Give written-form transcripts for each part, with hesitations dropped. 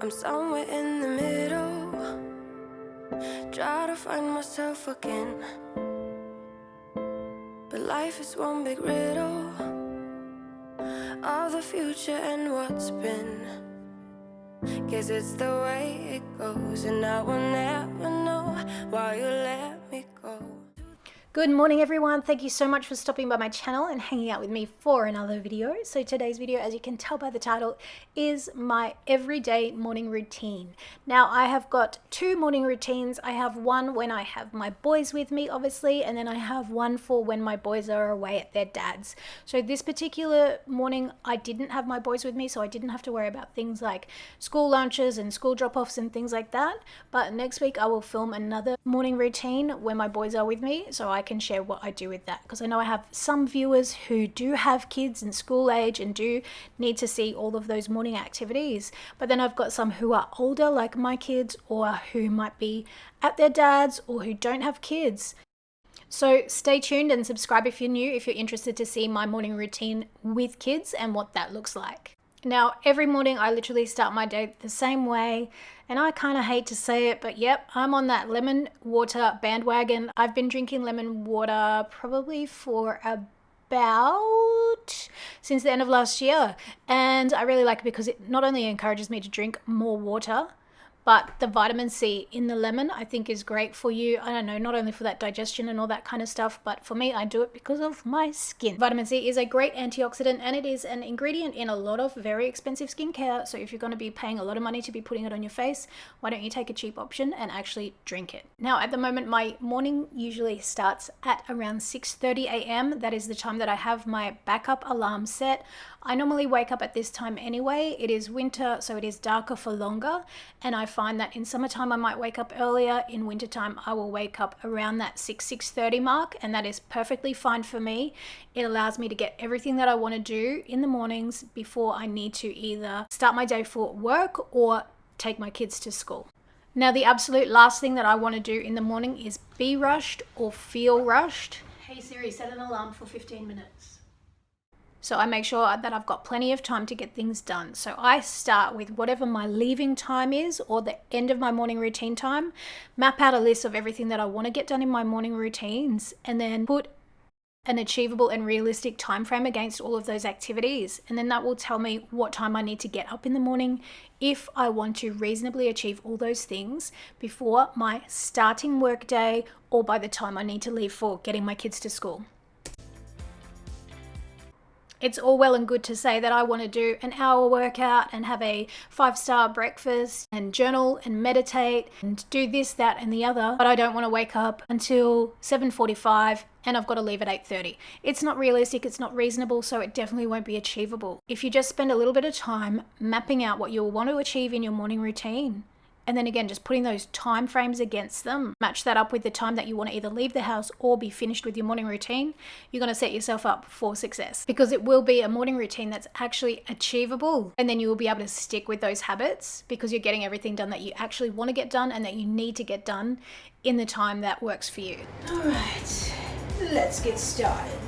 I'm somewhere in the middle, try to find myself again. But life is one big riddle of the future and what's been. Guess it's the way it goes, and I will never know why you let me go. Good morning everyone, thank you so much for stopping by my channel and hanging out with me for another video. So today's video, as you can tell by the title, is my everyday morning routine. Now I have got two morning routines. I have one when I have my boys with me obviously, and then I have one for when my boys are away at their dad's. So this particular morning I didn't have my boys with me, so I didn't have to worry about things like school lunches and school drop-offs and things like that. But next week I will film another morning routine when my boys are with me, so I can share what I do with that, because I know I have some viewers who do have kids in school age and do need to see all of those morning activities, but then I've got some who are older like my kids, or who might be at their dad's, or who don't have kids. So stay tuned and subscribe if you're new, if you're interested to see my morning routine with kids and what that looks like. Now, every morning I literally start my day the same way, and I kind of hate to say it, but yep, I'm on that lemon water bandwagon. I've been drinking lemon water probably for about since the end of last year, and I really like it because it not only encourages me to drink more water, but the vitamin C in the lemon I think is great for you. I don't know, not only for that digestion and all that kind of stuff, but for me, I do it because of my skin. Vitamin C is a great antioxidant, and it is an ingredient in a lot of very expensive skincare. So if you're going to be paying a lot of money to be putting it on your face, why don't you take a cheap option and actually drink it? Now, at the moment, my morning usually starts at around 6:30 a.m. That is the time that I have my backup alarm set. I normally wake up at this time anyway. It is winter, so it is darker for longer, and I find that in summertime I might wake up earlier. In wintertime I will wake up around that 6:30 mark, and that is perfectly fine for me. It allows me to get everything that I want to do in the mornings before I need to either start my day for work or take my kids to school. Now, the absolute last thing that I want to do in the morning is be rushed or feel rushed. Hey Siri, set an alarm for 15 minutes. So I make sure that I've got plenty of time to get things done. So I start with whatever my leaving time is, or the end of my morning routine time, map out a list of everything that I want to get done in my morning routines, and then put an achievable and realistic time frame against all of those activities. And then that will tell me what time I need to get up in the morning if I want to reasonably achieve all those things before my starting work day, or by the time I need to leave for getting my kids to school. It's all well and good to say that I want to do an hour workout and have a 5-star breakfast and journal and meditate and do this, that and the other, but I don't want to wake up until 7:45 and I've got to leave at 8:30. It's not realistic, it's not reasonable, so it definitely won't be achievable. If you just spend a little bit of time mapping out what you'll want to achieve in your morning routine, and then again, just putting those time frames against them, match that up with the time that you want to either leave the house or be finished with your morning routine, you're going to set yourself up for success, because it will be a morning routine that's actually achievable. And then you will be able to stick with those habits because you're getting everything done that you actually want to get done and that you need to get done in the time that works for you. All right, let's get started.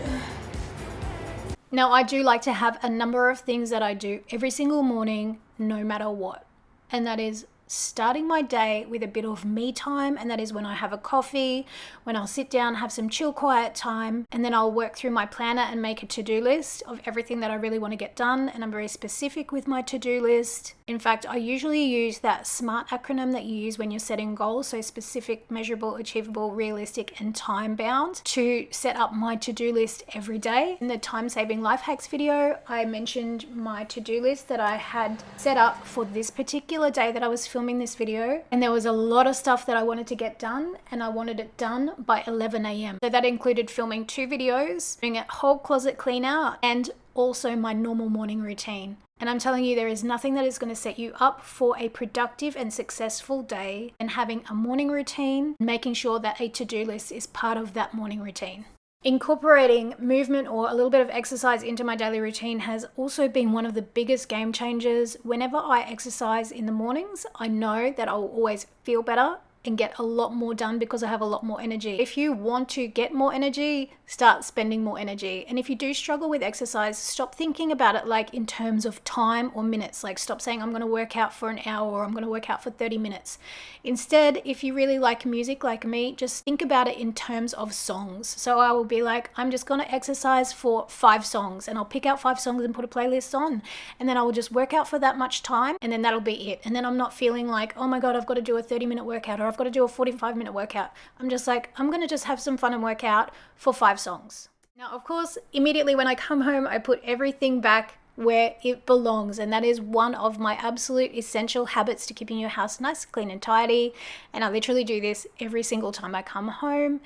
Now, I do like to have a number of things that I do every single morning, no matter what. And that is starting my day with a bit of me time, and that is when I have a coffee, when I'll sit down, have some chill, quiet time, and then I'll work through my planner and make a to-do list of everything that I really want to get done. And I'm very specific with my to-do list. In fact, I usually use that SMART acronym that you use when you're setting goals, so specific, measurable, achievable, realistic, and time-bound, to set up my to-do list every day. In the time-saving life hacks video, I mentioned my to-do list that I had set up for this particular day that I was filming this video, and there was a lot of stuff that I wanted to get done, and I wanted it done by 11 a.m. So that included filming 2 videos, doing a whole closet clean out, and also my normal morning routine. And I'm telling you, there is nothing that is going to set you up for a productive and successful day than having a morning routine, making sure that a to-do list is part of that morning routine. Incorporating movement or a little bit of exercise into my daily routine has also been one of the biggest game changers. Whenever I exercise in the mornings, I know that I will always feel better and get a lot more done because I have a lot more energy. If you want to get more energy, start spending more energy. And if you do struggle with exercise, stop thinking about it like in terms of time or minutes. Like stop saying I'm going to work out for an hour or I'm going to work out for 30 minutes. Instead, if you really like music like me, just think about it in terms of songs. So I will be like, I'm just going to exercise for 5 songs, and I'll pick out 5 songs and put a playlist on, and then I will just work out for that much time, and then that'll be it. And then I'm not feeling like, oh my God, I've got to do a 30-minute workout or I've got to do a 45-minute workout. I'm just like, I'm going to just have some fun and work out for 5 songs. Now, of course, immediately when I come home, I put everything back where it belongs, and that is one of my absolute essential habits to keeping your house nice, clean and tidy. And I literally do this every single time I come home.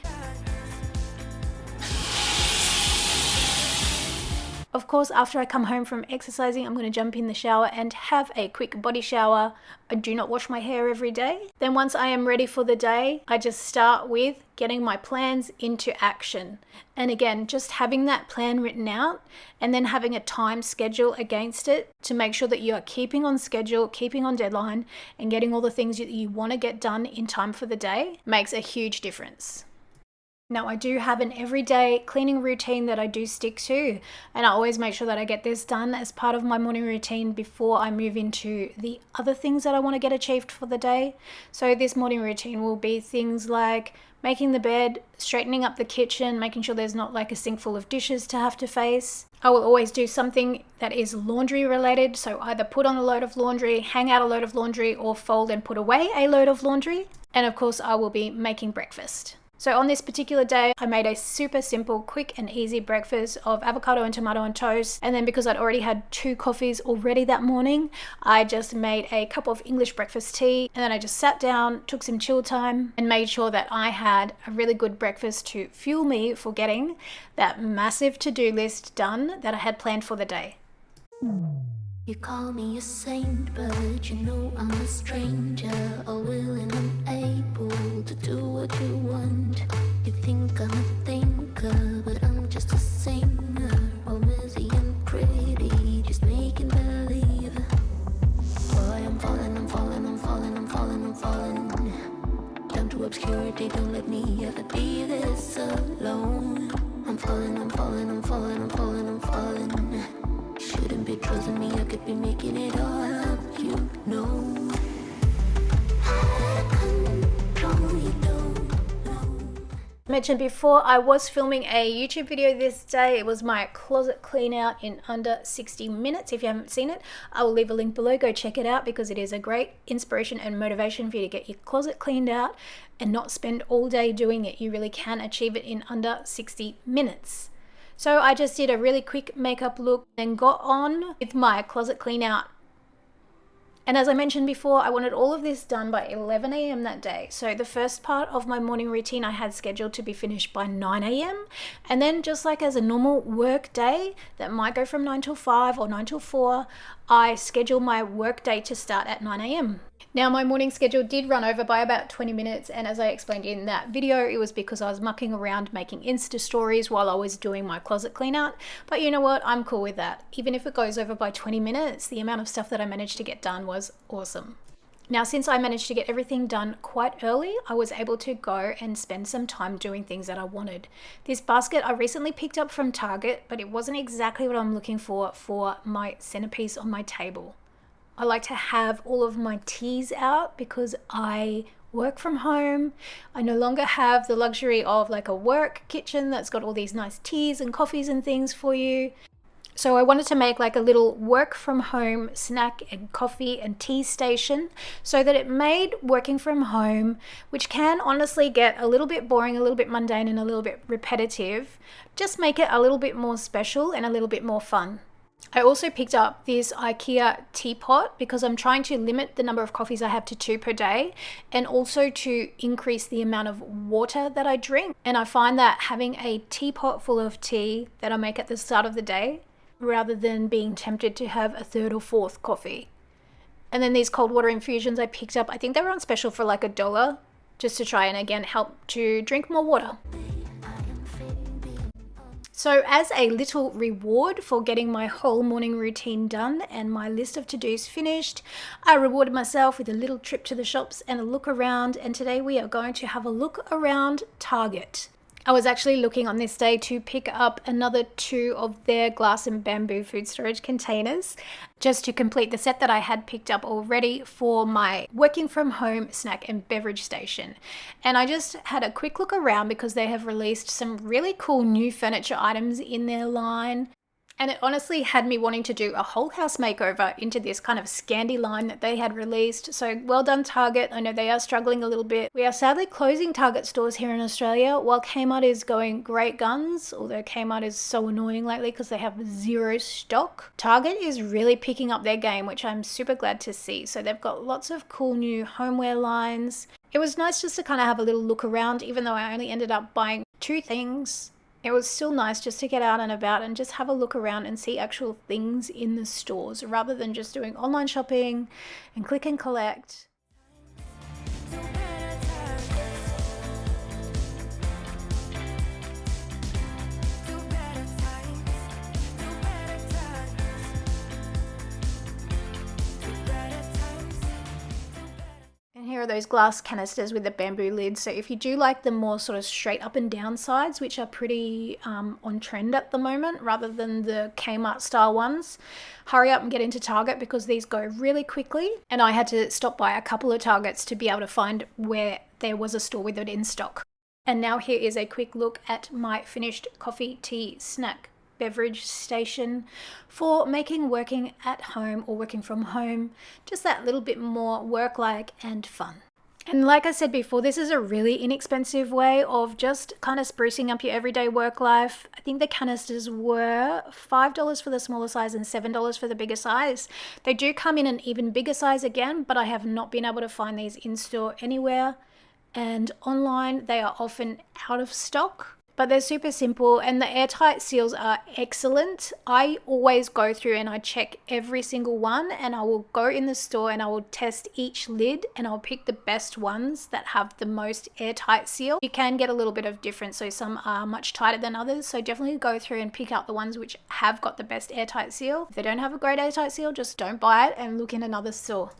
Of course, after I come home from exercising, I'm going to jump in the shower and have a quick body shower. I do not wash my hair every day. Then once I am ready for the day, I just start with getting my plans into action. And again, just having that plan written out and then having a time schedule against it to make sure that you are keeping on schedule, keeping on deadline, and getting all the things that you want to get done in time for the day makes a huge difference. Now, I do have an everyday cleaning routine that I do stick to, and I always make sure that I get this done as part of my morning routine before I move into the other things that I want to get achieved for the day. So this morning routine will be things like making the bed, straightening up the kitchen, making sure there's not like a sink full of dishes to have to face. I will always do something that is laundry related, so either put on a load of laundry, hang out a load of laundry, or fold and put away a load of laundry. And of course, I will be making breakfast. So on this particular day, I made a super simple, quick and easy breakfast of avocado and tomato and toast. And then because I'd already had 2 coffees already that morning, I just made a cup of English breakfast tea. And then I just sat down, took some chill time, and made sure that I had a really good breakfast to fuel me for getting that massive to-do list done that I had planned for the day. You call me a saint, but you know I'm a stranger, all willing and able to do what you want. You think I'm a thinker, but I'm just a singer, all busy and pretty, just making believe. Boy, I'm falling, I'm falling, I'm falling, I'm falling, I'm falling down to obscurity. Don't let me ever be this alone. I'm falling, I'm falling, I'm falling, I'm falling, I'm falling. Shouldn't be trusting me, I could be making it all up, you know. I mentioned before, I was filming a YouTube video this day. It was my closet clean out in under 60 minutes. If you haven't seen it, I will leave a link below. Go check it out because it is a great inspiration and motivation for you to get your closet cleaned out and not spend all day doing it. You really can achieve it in under 60 minutes. So I just did a really quick makeup look and got on with my closet clean out. And as I mentioned before, I wanted all of this done by 11 a.m. that day. So the first part of my morning routine I had scheduled to be finished by 9 a.m. And then just like as a normal work day that might go from 9 till 5 or 9 till 4, I schedule my work day to start at 9 a.m. Now my morning schedule did run over by about 20 minutes, and as I explained in that video, it was because I was mucking around making Insta stories while I was doing my closet clean out. But you know what, I'm cool with that. Even if it goes over by 20 minutes, the amount of stuff that I managed to get done was awesome. Now, since I managed to get everything done quite early, I was able to go and spend some time doing things that I wanted. This basket I recently picked up from Target, but it wasn't exactly what I'm looking for my centerpiece on my table. I like to have all of my teas out because I work from home. I no longer have the luxury of like a work kitchen that's got all these nice teas and coffees and things for you. So I wanted to make like a little work from home snack and coffee and tea station so that it made working from home, which can honestly get a little bit boring, a little bit mundane and a little bit repetitive, just make it a little bit more special and a little bit more fun. I also picked up this IKEA teapot because I'm trying to limit the number of coffees I have to 2 per day and also to increase the amount of water that I drink. And I find that having a teapot full of tea that I make at the start of the day rather than being tempted to have a 3rd or 4th coffee. And then these cold water infusions I picked up, I think they were on special for like $1 just to try and again help to drink more water. So as a little reward for getting my whole morning routine done and my list of to-dos finished, I rewarded myself with a little trip to the shops and a look around, and today we are going to have a look around Target. I was actually looking on this day to pick up another 2 of their glass and bamboo food storage containers just to complete the set that I had picked up already for my working from home snack and beverage station. And I just had a quick look around because they have released some really cool new furniture items in their line. And it honestly had me wanting to do a whole house makeover into this kind of Scandi line that they had released. So well done, Target. I know they are struggling a little bit. We are sadly closing Target stores here in Australia while Kmart is going great guns, although Kmart is so annoying lately because they have 0 stock. Target is really picking up their game, which I'm super glad to see. So they've got lots of cool new homeware lines. It was nice just to kind of have a little look around, even though I only ended up buying 2 things. It was still nice just to get out and about and just have a look around and see actual things in the stores rather than just doing online shopping and click and collect. And here are those glass canisters with the bamboo lids. So if you do like the more sort of straight up and down sides, which are pretty on trend at the moment, rather than the Kmart style ones, hurry up and get into Target because these go really quickly. And I had to stop by a couple of Targets to be able to find where there was a store with it in stock. And now here is a quick look at my finished coffee, tea, snack, beverage station for making working at home or working from home just that little bit more work-like and fun. And like I said before, this is a really inexpensive way of just kind of sprucing up your everyday work life. I think the canisters were $5 for the smaller size and $7 for the bigger size. They do come in an even bigger size again, but I have not been able to find these in store anywhere. And online, they are often out of stock. But they're super simple and the airtight seals are excellent. I always go through and I check every single one, and I will go in the store and I will test each lid and I'll pick the best ones that have the most airtight seal. You can get a little bit of difference, so some are much tighter than others. So definitely go through and pick out the ones which have got the best airtight seal. If they don't have a great airtight seal, just don't buy it and look in another store.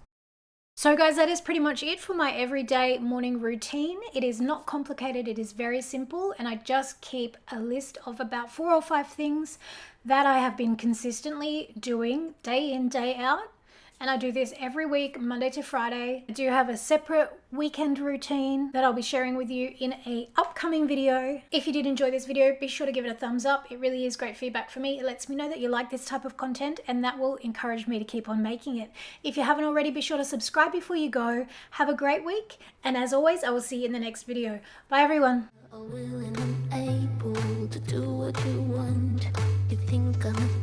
So guys, that is pretty much it for my everyday morning routine. It is not complicated, it is very simple, and I just keep a list of about 4 or 5 things that I have been consistently doing day in, day out. And I do this every week, Monday to Friday. I do have a separate weekend routine that I'll be sharing with you in an upcoming video. If you did enjoy this video, be sure to give it a thumbs up. It really is great feedback for me. It lets me know that you like this type of content, and that will encourage me to keep on making it. If you haven't already, be sure to subscribe before you go. Have a great week, and as always, I will see you in the next video. Bye everyone. Willing and able to do what you want. You think I'm